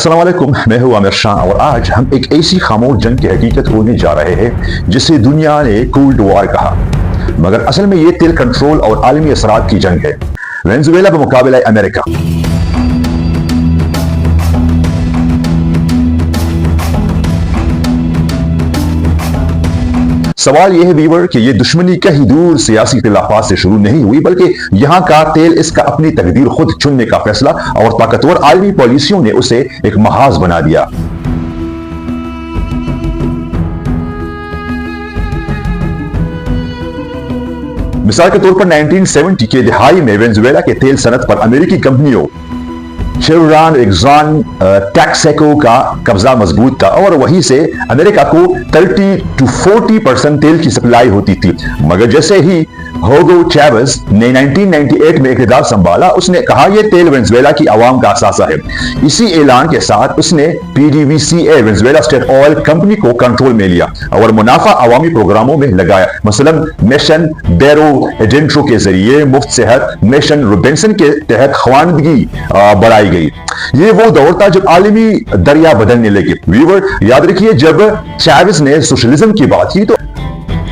अस्सलाम वालेकुम, मैं हूं आमिर शाह और आज हम एक ऐसी खामोश जंग की हकीकत खोलने जा रहे हैं जिसे दुनिया ने कोल्ड वॉर कहा, मगर असल में ये तेल कंट्रोल और आलमी असरात की जंग है। वेनेजुएला बमुकाबला अमेरिका। सवाल यह है व्यूअर कि ये दुश्मनी कहीं दूर सियासी इख्तिलाफात से शुरू नहीं हुई, बल्कि यहाँ का तेल इसका अपनी तकदीर खुद चुनने का फैसला और ताकतवर आलमी पॉलिसियों ने उसे एक महाज बना दिया। मिसाल के तौर पर 1970 के दहाई में वेनेजुएला के तेल सनत पर अमेरिकी कंपनियों शेवरॉन, एक्सॉन, टेक्साको का कब्जा मजबूत था और वहीं से अमेरिका को 30 to 40% तेल की सप्लाई होती थी। मगर जैसे ही होगो चैवेज ने 1998 में इक़्तिदार संभाला, उसने कहा यह तेल वेनेजुएला की आवाम का असासा है। इसी ऐलान के साथ उसने PDVSA Venezuela state oil company को कंट्रोल में लिया और मुनाफा अवामी प्रोग्रामों में लगाया। मसलन मिशन बेरो एडेंट्रो के जरिए मुफ्त सेहत, मिशन रोबिन्सन के तहत खवानदगी बढ़ाई गई। ये वो दौर था जब आलमी दरिया बदलने लगे। व्यूअर याद रखिए, जब चैवेज ने सोशलिज्म की बात की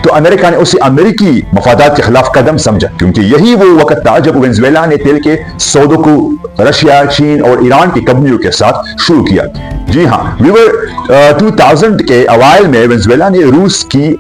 तो अमेरिका ने उसे अमेरिकी मफादात के खिलाफ कदम समझा, क्योंकि यही वो वक्त था जब वेनेजुएला ने तेल के सौदों को रशिया, चीन और ईरान की कंपनियों के साथ शुरू किया। जी हाँ व्यूअर, 2000 के अवाइल में वेनेजुएला ने रूस की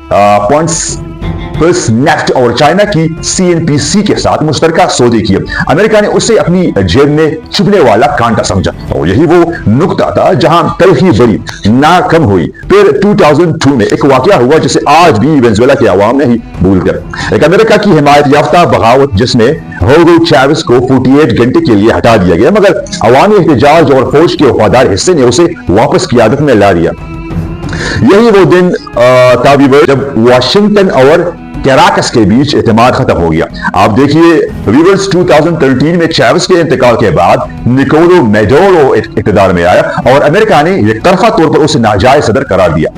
नेफ्ट और चाइना की CNPC के साथ मुश्तरका सौदे किए। अमेरिका ने उसे अपनी जेब में चुभने वाला कांटा समझा और यही वो नुक्ता था जहां तलखी बड़ी ना कम हुई। फिर 2002 में एक वाकया हुआ जिसे आज भी वेनेजुएला के अवाम नहीं भूलकर। एक अमेरिका की हिमायत याफ्ता बगावत जिसने होगो चैवेज को 48 घंटे के लिए हटा दिया गया, मगर अवामी एहतजाज और फौज के वफादार हिस्से ने उसे वापस क़ियादत में ला दिया। यही वो दिन था जब वाशिंगटन और कैराकस के बीच एतमाद खत्म हो गया। आप देखिए व्यूअर्स, 2013 में चैवेज के इंतकाल के बाद निकोलो मेडोरो इक़्तिदार में आया और अमेरिका ने एक तरफा तौर पर उसे नाजायज सदर करार दिया।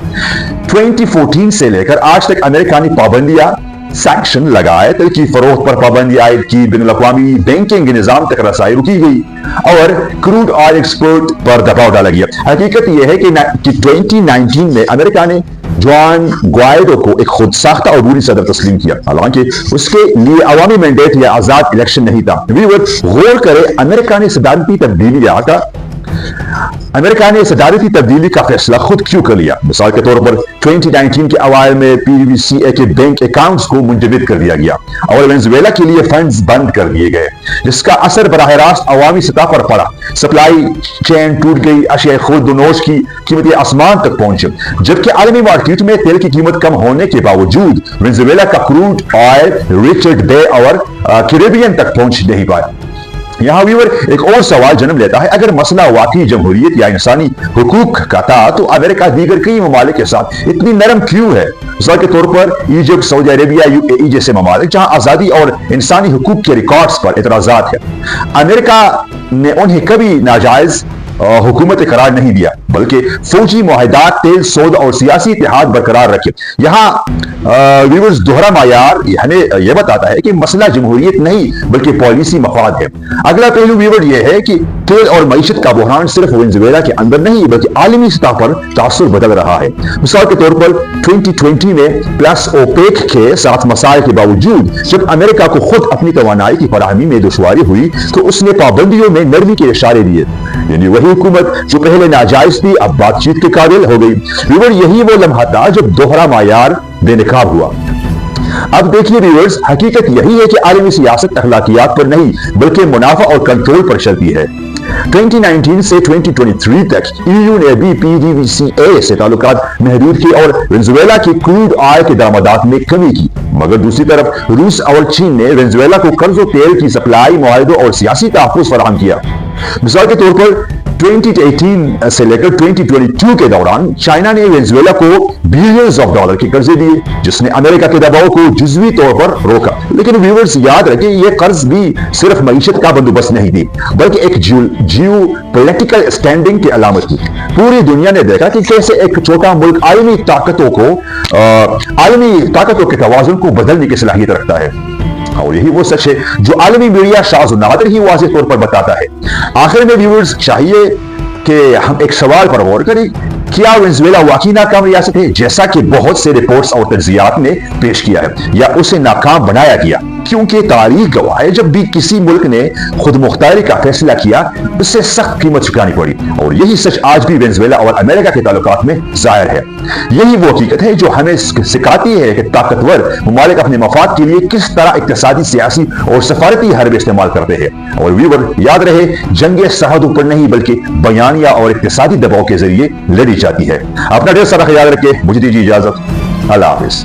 2014 से लेकर आज तक अमेरिका ने पाबंदियां, सैंक्शन लगाए, तेल की फरोख्त पर पाबंदी आयद की, बिनुल-अक़वामी बैंकिंग निजाम तक रसाई रुकी गई और क्रूड ऑयल एक्सपोर्ट पर दबाव डाला गया। हकीकत यह है कि 2019 में अमेरिका ने जुआन ग्वाइडो को एक खुद साख्ता अबूरी सदर तस्लीम किया, हालांकि उसके लिए अवामी मैंडेट या आजाद इलेक्शन नहीं था। गौर करें, अमेरिका ने सदारती तब्दीली का फैसला खुद क्यों कर लिया। मिसाल के तौर पर 2019 के अवाइल में PDVSA के बैंक अकाउंट्स को मुंजमद कर दिया गया और वेनेजुएला के लिए फंड्स बंद कर दिए गए, जिसका असर बराह रास्त अवामी सतह पर पड़ा। सप्लाई चेन टूट गई, अशिया खुर्द-व-नोश की कीमतें आसमान तक पहुंची, जबकि आलमी मार्केट में तेल की कीमत कम होने के बावजूद वेनेजुएला का क्रूड ऑयल रिचर्ड बे और कैरेबियन तक पहुंच नहीं पाया। यहाँ व्यूअर एक और सवाल जन्म लेता है, अगर मसला वाकई जमहूरियत या इंसानी हुकूक का था तो अमेरिका दीगर कई ममालिक के साथ इतनी नरम क्यों है। मिसाल के तौर पर इजिप्ट, सऊदी अरेबिया, UAE जैसे ममालिक जहां आजादी और इंसानी हुकूक के रिकॉर्ड्स पर एतराजात है, अमेरिका ने उन्हें कभी नाजायज हुकूमत करार नहीं दिया, बल्कि फौजी मुआहदात, तेल सौदा और सियासी इत्तेहाद बरकरार रखे। यहाँ व्यूअर्स, दोहरा मायार हमें यह बताता है कि मसला जमहूरियत नहीं बल्कि पॉलिसी मफाद है। अगला पहलू व्यूअर यह है कि तेल और मईशत का बहरान सिर्फ वेनेजुएला के अंदर नहीं बल्कि आलमी सतह पर तासुर बदल रहा है। मिसाल के तौर पर 2020 में प्लस ओपेक के साथ मसाइल के बावजूद जब अमेरिका को खुद अपनी तवानाई की फराहमी में दुश्वारी हुई तो उसने पाबंदियों में नरमी के इशारे दिए, यानी वही हुकूमत जो पहले नाजायज थी अब बातचीत के काबिल हो गई। व्यूअर, यही वो लम्हा था जब दोहरा मायार बेनकाब हुआ। अब देखिए व्यूअर्स, हकीकत यही है कि आलमी सियासत अखलाकियात पर नहीं बल्कि मुनाफा और कंट्रोल पर चलती है। 2019 से 2023 तक EU ने भी PDVSA से ताल्लुकात महदूद किए और वेनेजुएला की क्रूड ऑयल के दामदात में कमी की, मगर दूसरी तरफ रूस और चीन ने वेनेजुएला को कर्ज और तेल की सप्लाई, मुआहदों और सियासी तहफ़्फ़ुज़ फराहम किया। मिसाल के तौर पर 2018 से लेकर 2022 के दौरान चाइना ने वेनेजुएला को बिलियंस ऑफ डॉलर के कर्जे दिए, जिसने अमेरिका के दबाव को जुज़वी तौर पर रोका। लेकिन व्यूअर्स याद रखें, यह कर्ज भी सिर्फ मईशत का बंदोबस्त नहीं थी बल्कि एक जियो पॉलिटिकल स्टैंडिंग की अलामत थी। पूरी दुनिया ने देखा कि कैसे एक छोटा मुल्क आलमी ताकतों के तवाज़ुन को बदलने की सलाहियत रखता है, और यही वो सच है जो आलमी मीडिया शाज़ नादिर ही वाज़ेह तौर पर बताता है। आखिर में व्यूअर्स चाहिए کہ ہم ایک سوال پر غور کریں، کیا وینزویلا واقعی ناکام ریاست ہے جیسا کہ بہت سے رپورٹس اور تجزیات نے پیش کیا ہے، یا اسے ناکام بنایا گیا؟ کیونکہ تاریخ گواہ ہے جب بھی کسی ملک نے خود مختاری کا فیصلہ کیا اس سے سخت قیمت چکانی پڑی، اور یہی سچ آج بھی وینزویلا اور امریکہ کے تعلقات میں ظاہر ہے۔ یہی وہ حقیقت ہے جو ہمیں سکھاتی ہے کہ طاقتور ممالک اپنے مفاد کے لیے کس طرح اقتصادی، سیاسی اور سفارتی حربے استعمال کرتے ہیں۔ اور ویور یاد رہے، جنگیں سرحدوں پر نہیں بلکہ بیانیہ اور اقتصادی دباؤ کے ذریعے لڑی جاتی ہے۔ اپنا ڈھیر سارا خیال رکھے، مجھے دیجیے اجازت، اللہ حافظ۔